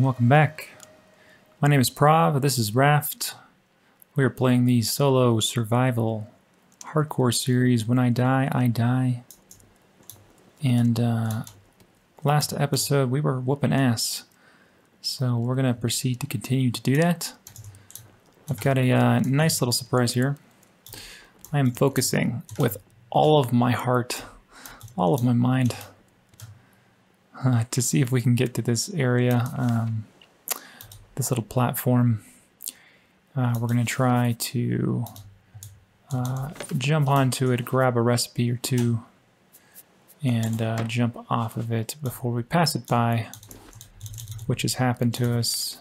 welcome back. My name is Prov, this is Raft. We are playing the solo survival hardcore series, When I Die, I Die. And last episode we were whooping ass, so we're going to proceed to continue to do that. I've got a nice little surprise here. I am focusing with all of my heart, all of my mind, to see if we can get to this area, this little platform. We're going to try to jump onto it, grab a recipe or two, and jump off of it before we pass it by, which has happened to us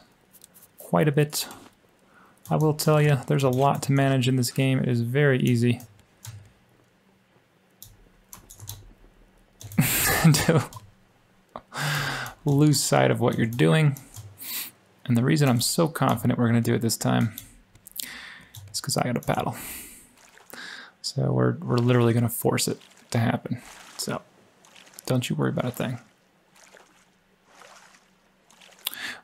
quite a bit. I will tell you, there's a lot to manage in this game. It is very easy to lose sight of what you're doing. And the reason I'm so confident we're going to do it this time is because I got a paddle. So we're literally going to force it to happen. So don't you worry about a thing.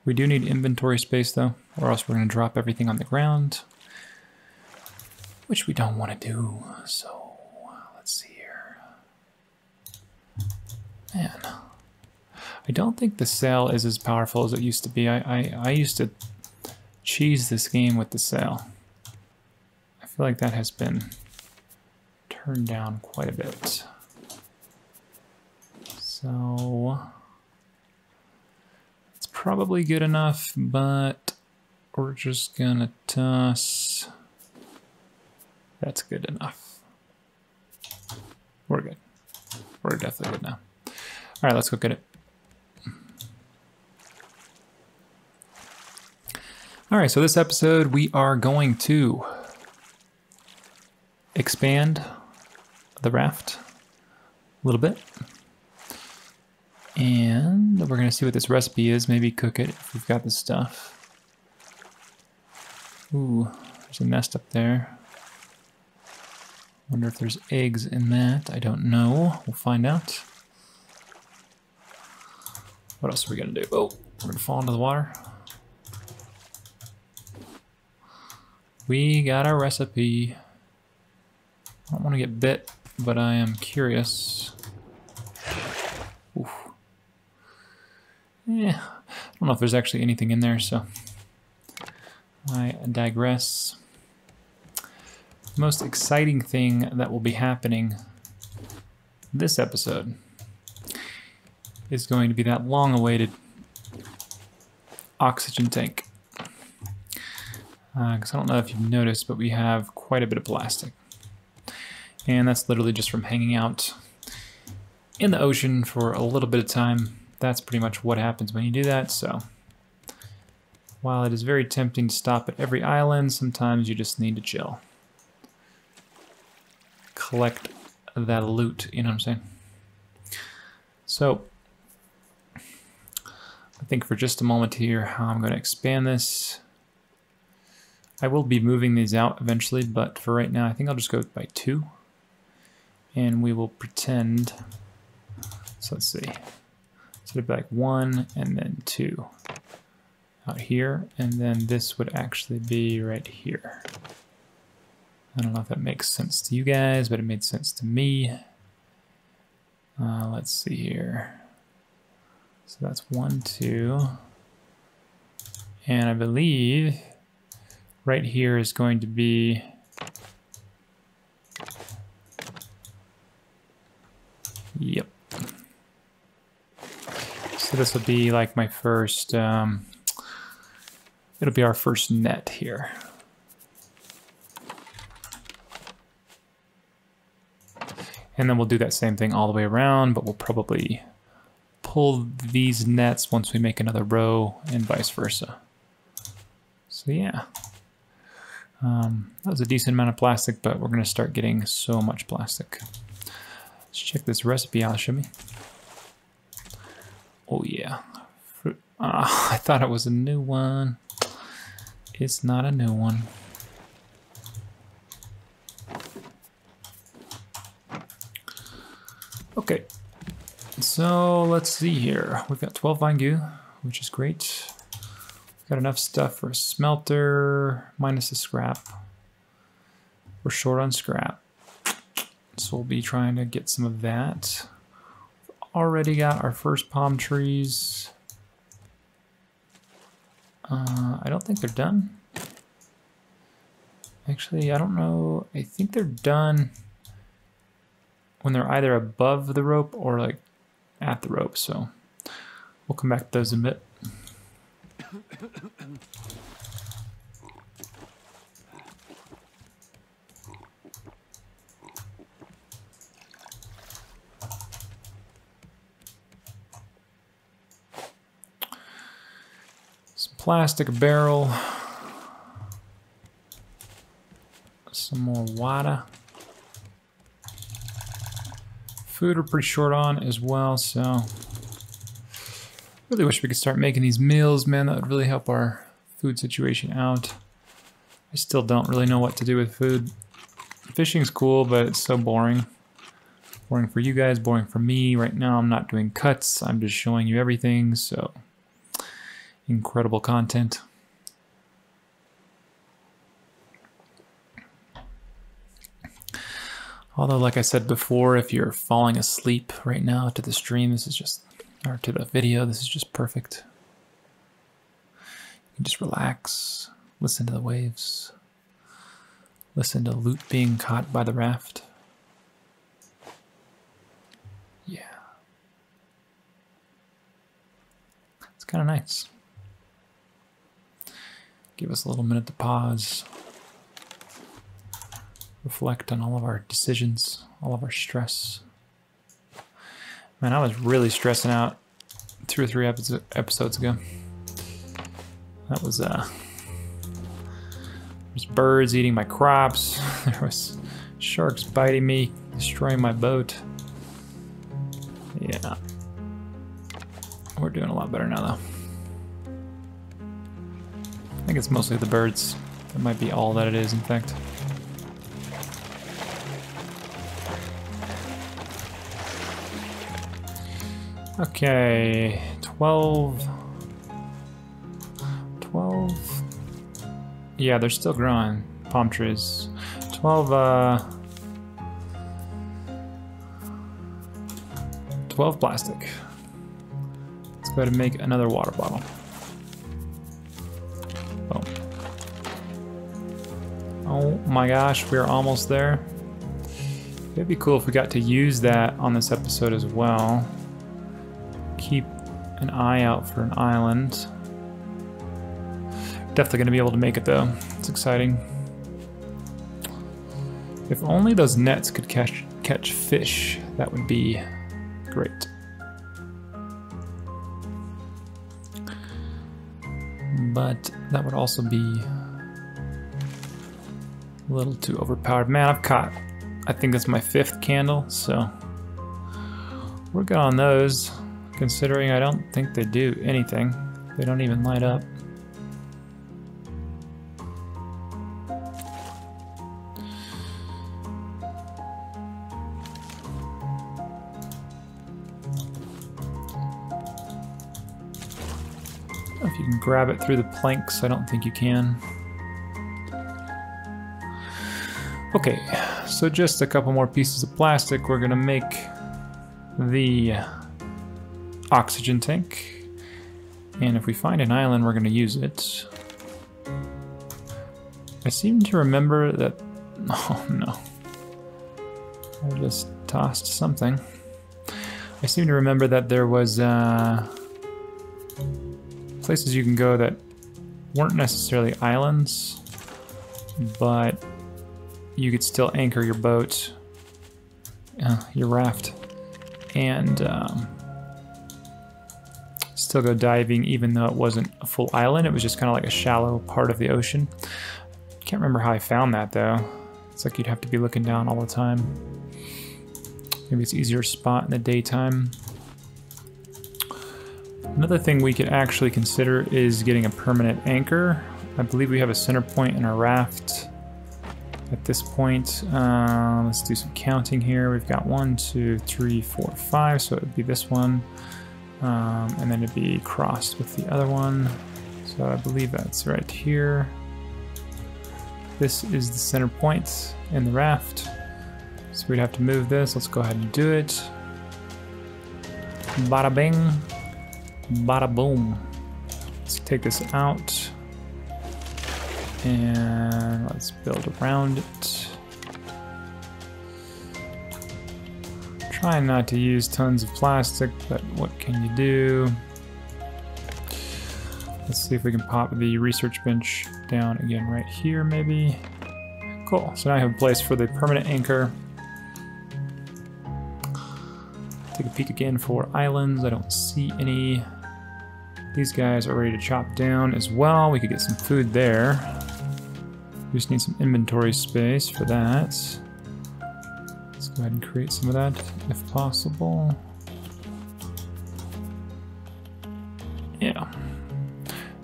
We do need inventory space though, or else we're going to drop everything on the ground, which we don't want to do. So let's see here. Man, I don't think the sail is as powerful as it used to be. I used to cheese this game with the sail. I feel like that has been turned down quite a bit. So it's probably good enough, but we're just gonna toss. That's good enough. We're good. We're definitely good now. All right, let's go get it. All right, so this episode we are going to expand the raft a little bit. And we're going to see what this recipe is, maybe cook it if we've got the stuff. Ooh, there's a nest up there. Wonder if there's eggs in that. I don't know. We'll find out. What else are we going to do? Oh, we're going to fall into the water. We got a recipe. I don't want to get bit, but I am curious. Oof. Yeah, I don't know if there's actually anything in there, so I digress. The most exciting thing that will be happening this episode is going to be that long-awaited oxygen tank. Because I don't know if you've noticed, but we have quite a bit of plastic. And that's literally just from hanging out in the ocean for a little bit of time. That's pretty much what happens when you do that. So while it is very tempting to stop at every island, sometimes you just need to chill. Collect that loot, you know what I'm saying? So I think for just a moment here how I'm going to expand this. I will be moving these out eventually, but for right now I think I'll just go by 2. And we will pretend, so let's see, so it'd be like 1 and then 2 out here, and then this would actually be right here. I don't know if that makes sense to you guys, but it made sense to me. Let's see here. So that's 1, 2, and I believe right here is going to be yep. So this will be like my first, it'll be our first net here. And then we'll do that same thing all the way around, but we'll probably pull these nets once we make another row and vice versa. So yeah. That was a decent amount of plastic, but we're going to start getting so much plastic. Let's check this recipe out, shall we? Oh yeah. I thought it was a new one. It's not a new one. Okay. So let's see here. We've got 12 vine goo, which is great. Got enough stuff for a smelter, minus the scrap. We're short on scrap. So we'll be trying to get some of that. Already got our first palm trees. I don't think they're done. Actually, I don't know. I think they're done when they're either above the rope or like at the rope. So we'll come back to those in a bit. Some plastic, a barrel, some more water. Food we're pretty short on as well, so really wish we could start making these meals, man. That would really help our food situation out. I still don't really know what to do with food. Fishing's cool, but it's so boring. Boring for you guys, boring for me. Right now I'm not doing cuts, I'm just showing you everything, so incredible content. Although, like I said before, if you're falling asleep right now to the stream, this is just, or to the video, this is just perfect. You can just relax, listen to the waves, listen to loot being caught by the raft. Yeah. It's kind of nice. Give us a little minute to pause. Reflect on all of our decisions, all of our stress. Man, I was really stressing out 2 or 3 episodes ago. That was, there's birds eating my crops. There was sharks biting me, destroying my boat. Yeah. We're doing a lot better now, though. I think it's mostly the birds. That might be all that it is, in fact. Okay, 12. Yeah, they're still growing, palm trees. 12 plastic. Let's go ahead and make another water bottle. Oh my gosh, we're almost there. It'd be cool if we got to use that on this episode as well. Keep an eye out for an island. Definitely gonna be able to make it though. It's exciting. If only those nets could catch fish, that would be great. But that would also be a little too overpowered. Man, I've caught, I think that's my 5th candle, so we're good on those, considering I don't think they do anything. They don't even light up. I don't know if you can grab it through the planks. I don't think you can. Okay, so just a couple more pieces of plastic. We're gonna make the oxygen tank, and if we find an island, we're gonna use it. I seem to remember that, oh no, I just tossed something. I seem to remember that there was places you can go that weren't necessarily islands, but you could still anchor your boat, your raft, and still go diving even though it wasn't a full island. It was just kind of like a shallow part of the ocean. Can't remember how I found that though. It's like you'd have to be looking down all the time. Maybe it's easier to spot in the daytime. Another thing we could actually consider is getting a permanent anchor. I believe we have a center point in our raft. At this point, let's do some counting here. We've got 1, 2, 3, 4, 5, so it would be this one. And then it'd be crossed with the other one. So I believe that's right here. This is the center point in the raft. So we'd have to move this. Let's go ahead and do it. Bada bing, bada boom. Let's take this out. And let's build around it. Trying not to use tons of plastic, but what can you do? Let's see if we can pop the research bench down again right here, maybe. Cool, so now I have a place for the permanent anchor. Take a peek again for islands. I don't see any. These guys are ready to chop down as well. We could get some food there. We just need some inventory space for that. Let's go ahead and create some of that if possible. Yeah.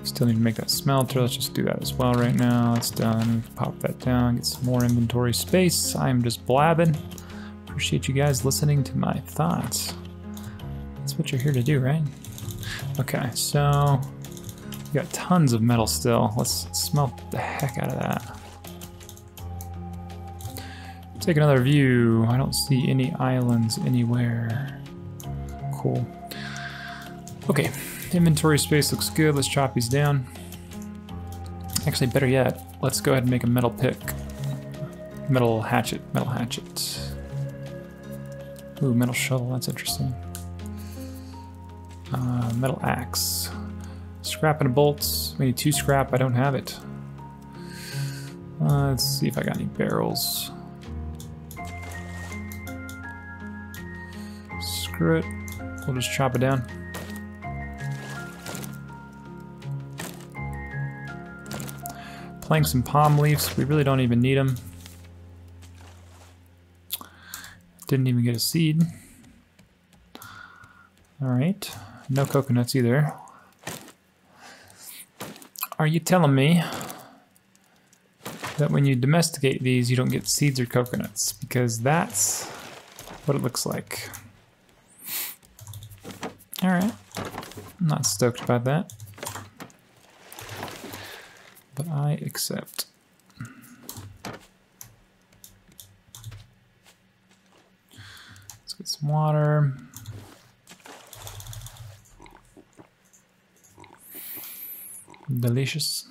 Still need to make that smelter. Let's just do that as well right now. It's done. Pop that down, get some more inventory space. I'm just blabbing. Appreciate you guys listening to my thoughts. That's what you're here to do, right? Okay, so we got tons of metal still. Let's smelt the heck out of that. Take another view. I don't see any islands anywhere. Cool. Okay, inventory space looks good. Let's chop these down. Actually, better yet, let's go ahead and make a metal pick. Metal hatchet, metal hatchet. Ooh, metal shovel, that's interesting. Metal axe. Scrap and bolts. We need 2 scrap, I don't have it. Let's see if I got any barrels. Screw it. We'll just chop it down. Planks and palm leaves. We really don't even need them. Didn't even get a seed. Alright. No coconuts either. Are you telling me that when you domesticate these, you don't get seeds or coconuts? Because that's what it looks like. Alright. I'm not stoked about that. But I accept. Let's get some water. Delicious.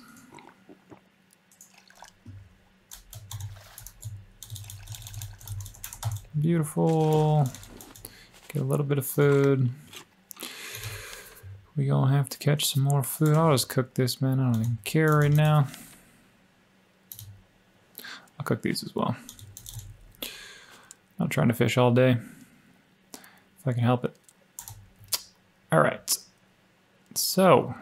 Beautiful. Get a little bit of food. We're gonna have to catch some more food. I'll just cook this, man. I don't even care right now. I'll cook these as well. Not trying to fish all day, if I can help it. All right. So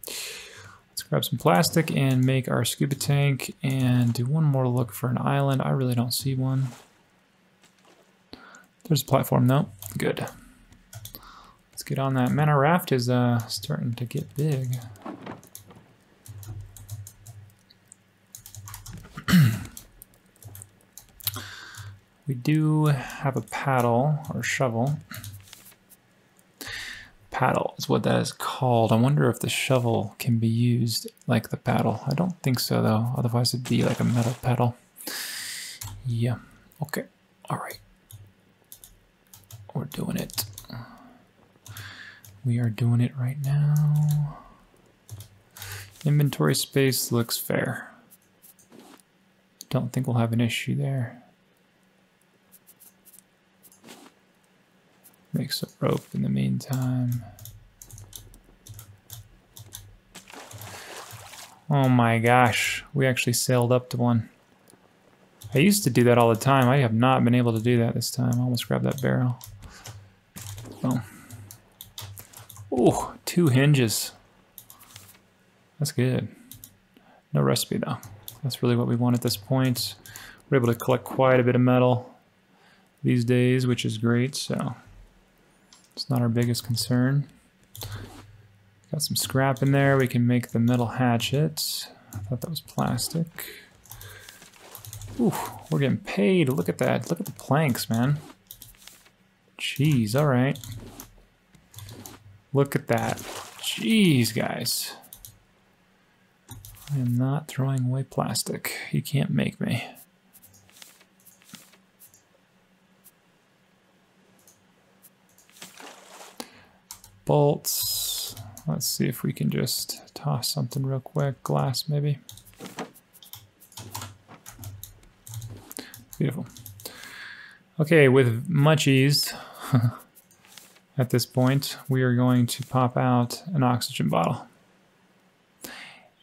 let's grab some plastic and make our scuba tank and do one more look for an island. I really don't see one. There's a platform though. Good. Let's get on that. Man, our raft is starting to get big. We do have a paddle or shovel. Paddle is what that is called. I wonder if the shovel can be used like the paddle. I don't think so though. Otherwise it'd be like a metal paddle. Yeah. Okay. All right. We're doing it. We are doing it right now. Inventory space looks fair. Don't think we'll have an issue there. Make some rope in the meantime. Oh my gosh, we actually sailed up to one. I used to do that all the time. I have not been able to do that this time. I almost grabbed that barrel. Oh. Ooh, 2 hinges. That's good. No recipe though. That's really what we want at this point. We're able to collect quite a bit of metal these days, which is great, so it's not our biggest concern. Got some scrap in there. We can make the metal hatchet. I thought that was plastic. Ooh, we're getting paid. Look at that. Look at the planks, man. Jeez, all right. Look at that. Jeez, guys. I am not throwing away plastic. You can't make me. Bolts. Let's see if we can just toss something real quick. Glass, maybe. Beautiful. Okay, with much ease, at this point, we are going to pop out an oxygen bottle.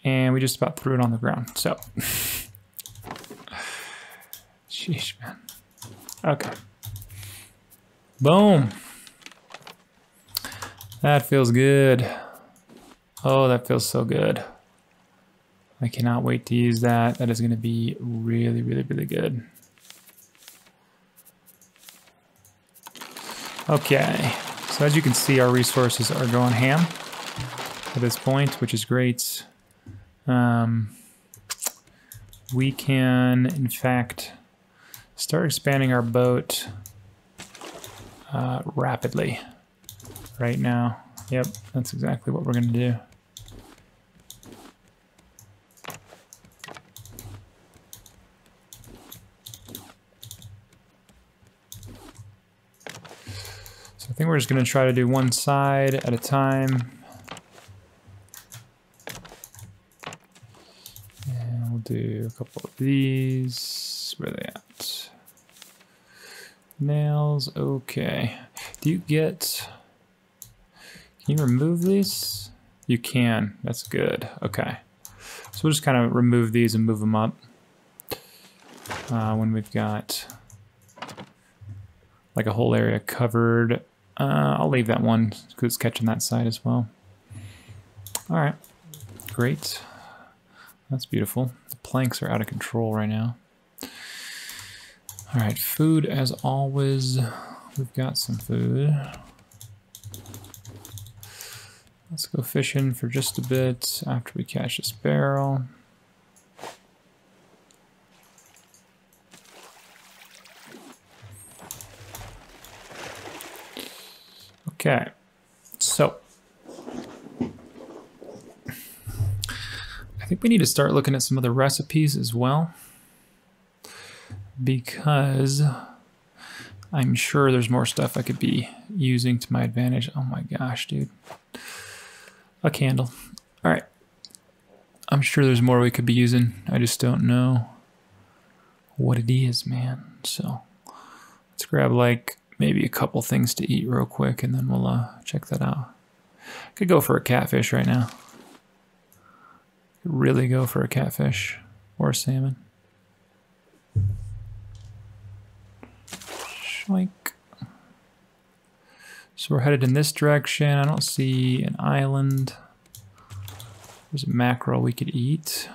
And we just about threw it on the ground, so. Sheesh, man. Okay. Boom. That feels good. Oh, that feels so good. I cannot wait to use that. That is going to be really, really, really good. Okay, so as you can see, our resources are going ham at this point, which is great. We can, in fact, start expanding our boat rapidly right now. Yep, that's exactly what we're going to do. I think we're just going to try to do one side at a time. And we'll do a couple of these. Where are they at? Nails. Okay. Do you get... Can you remove these? You can. That's good. Okay. So we'll just kind of remove these and move them up. When we've got like a whole area covered. I'll leave that one because it's catching that side as well. All right, great. That's beautiful. The planks are out of control right now. All right, food as always. We've got some food. Let's go fishing for just a bit after we catch this barrel. Okay, so I think we need to start looking at some of the recipes as well, because I'm sure there's more stuff I could be using to my advantage. Oh my gosh, dude. A candle. All right. I'm sure there's more we could be using. I just don't know what it is, man. So let's grab like maybe a couple things to eat real quick, and then we'll check that out. Could go for a catfish right now. Could really go for a catfish or a salmon. Schwink. So we're headed in this direction. I don't see an island. There's a mackerel we could eat.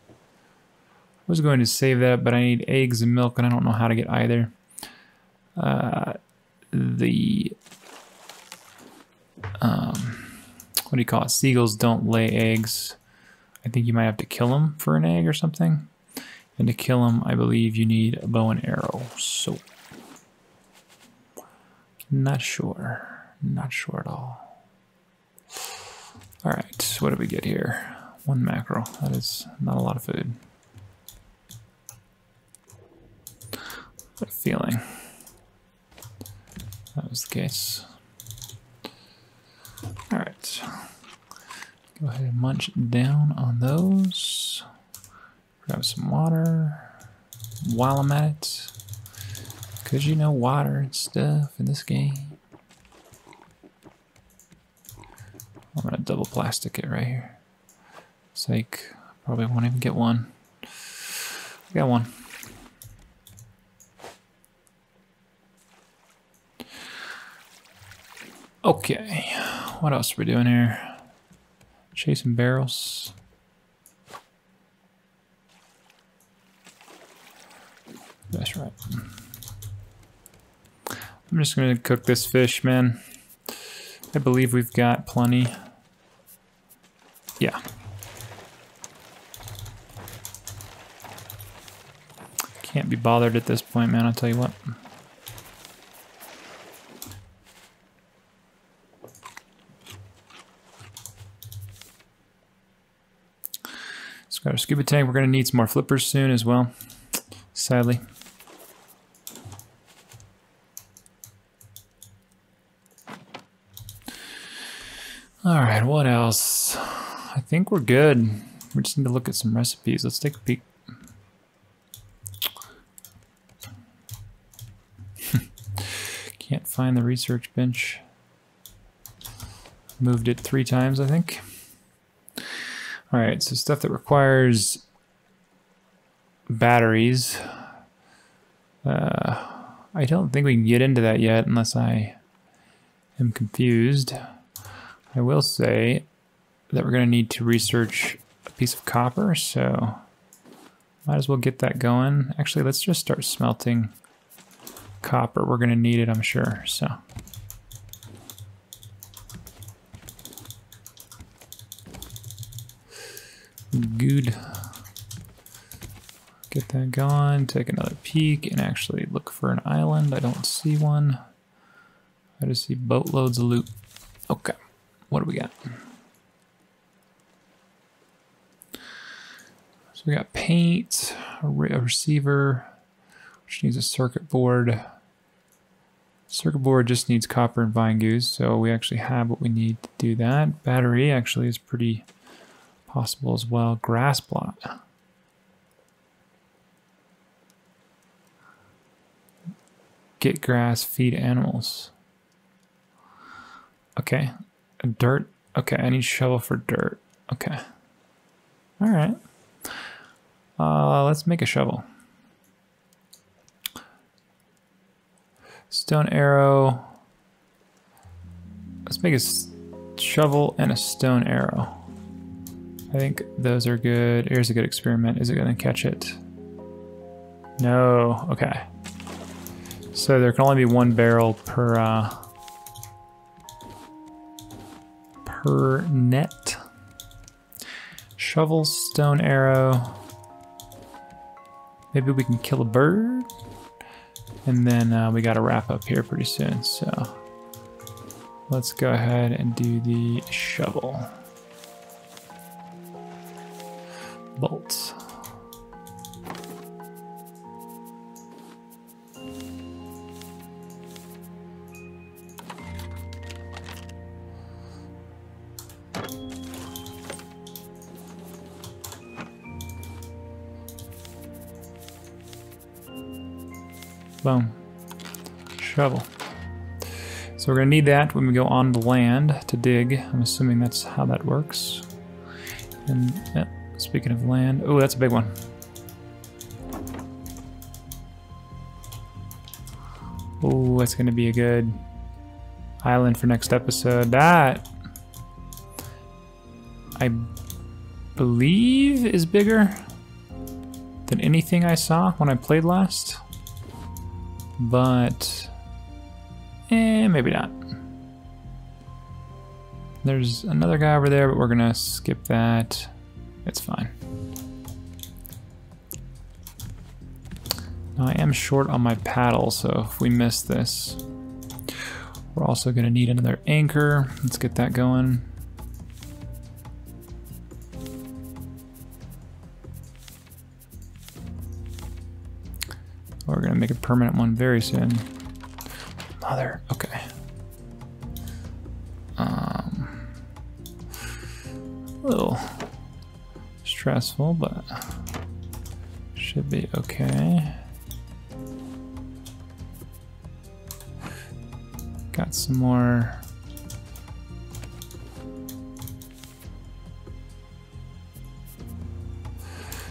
I was going to save that, but I need eggs and milk, and I don't know how to get either. What do you call it? Seagulls don't lay eggs. I think you might have to kill them for an egg or something. And to kill them, I believe you need a bow and arrow. So, not sure. Not sure at all. All right, what do we get here? One mackerel. That is not a lot of food. What a feeling. That was the case. All right. Go ahead and munch down on those. Grab some water while I'm at it. Because you know water and stuff in this game. I'm going to double plastic it right here. It's like, probably won't even get one. I got one. Okay, what else are we doing here? Chasing barrels. That's right. I'm just gonna cook this fish, man. I believe we've got plenty. Yeah. Can't be bothered at this point, man, I'll tell you what. scuba tank. We're going to need some more flippers soon as well, sadly. Alright, what else? I think we're good. We just need to look at some recipes. Let's take a peek. Can't find the research bench. Moved it 3 times, I think. Alright, so stuff that requires batteries. I don't think we can get into that yet unless I am confused. I will say that we're going to need to research a piece of copper, so might as well get that going. Actually, let's just start smelting copper. We're going to need it, I'm sure. So good. Get that going, take another peek, and actually look for an island. I don't see one. I just see boatloads of loot. Okay, what do we got? So we got paint, a receiver, which needs a circuit board. Circuit board just needs copper and vine goose, so we actually have what we need to do that. Battery actually is pretty possible as well. Grass plot. Get grass, feed animals. Okay. Dirt. Okay, I need shovel for dirt. Okay. Alright. Let's make a shovel. Stone arrow. Let's make a shovel and a stone arrow. I think those are good. Here's a good experiment. Is it going to catch it? No. Okay. So there can only be 1 barrel per net. Shovel, stone arrow. Maybe we can kill a bird. And then we got to wrap up here pretty soon. So let's go ahead and do the shovel. Bolts. Boom. Shovel. So we're going to need that when we go on the land to dig. I'm assuming that's how that works. And yeah, speaking of land, oh, that's a big one. Oh, that's going to be a good island for next episode. That, I believe, is bigger than anything I saw when I played last. But maybe not. There's another guy over there, but we're gonna skip that. It's fine. Now I am short on my paddle, so if we miss this, we're also gonna need another anchor. Let's get that going. We're gonna make a permanent one very soon. Mother, okay. A little stressful, but should be okay. Got some more.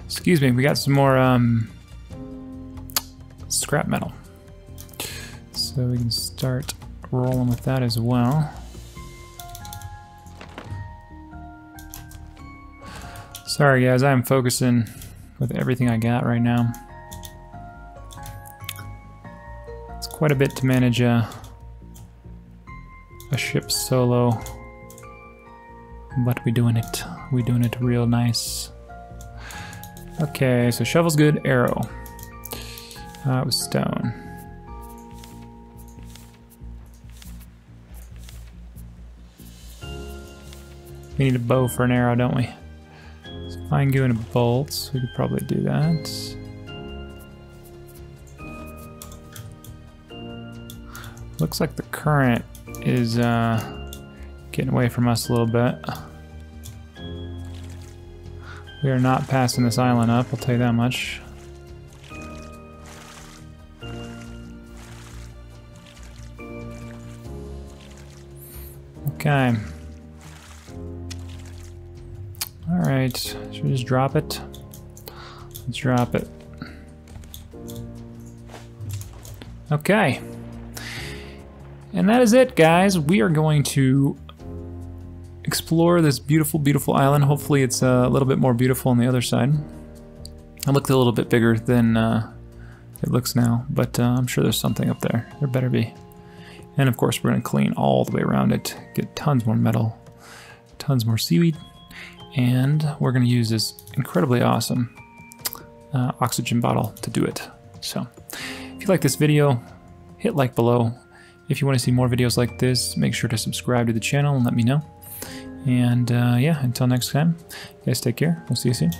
Excuse me, we got some more scrap metal. So we can start rolling with that as well. Sorry guys, I'm focusing with everything I got right now. It's quite a bit to manage a ship solo, but we're doing it. We're doing it real nice. Okay, so shovel's good, arrow. It was stone. We need a bow for an arrow, don't we? Let's Pine goo and a bolt. We could probably do that. Looks like the current is getting away from us a little bit. We are not passing this island up, I'll tell you that much. Okay. Alright, should we just drop it? Let's drop it. Okay. And that is it, guys. We are going to explore this beautiful, beautiful island. Hopefully it's a little bit more beautiful on the other side. It looked a little bit bigger than it looks now, but I'm sure there's something up there. There better be. And of course, we're going to clean all the way around it, get tons more metal, tons more seaweed, and we're going to use this incredibly awesome oxygen bottle to do it. So, if you like this video, hit like below. If you want to see more videos like this, make sure to subscribe to the channel and let me know. And yeah, until next time, you guys take care. We'll see you soon.